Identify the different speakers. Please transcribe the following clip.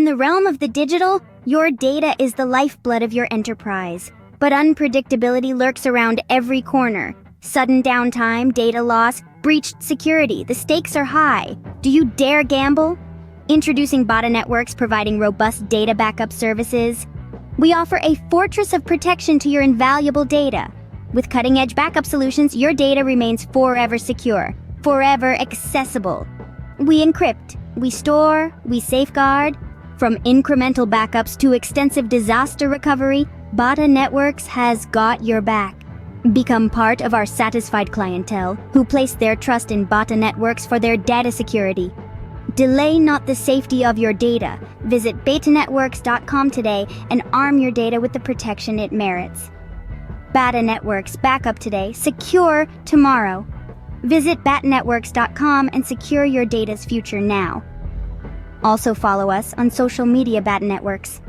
Speaker 1: In the realm of the digital, your data is the lifeblood of your enterprise. But unpredictability lurks around every corner. Sudden downtime, data loss, breached security. The stakes are high. Do you dare gamble? Introducing Bata Networks, providing robust data backup services. We offer a fortress of protection to your invaluable data. With cutting-edge backup solutions, your data remains forever secure, forever accessible. We encrypt, we store, we safeguard. From incremental backups to extensive disaster recovery, Bata Networks has got your back. Become part of our satisfied clientele who place their trust in Bata Networks for their data security. Delay not the safety of your data. Visit batanetworks.com today and arm your data with the protection it merits. Bata Networks, backup today, secure tomorrow. Visit batanetworks.com and secure your data's future now. Also follow us on social media, Bata Networks.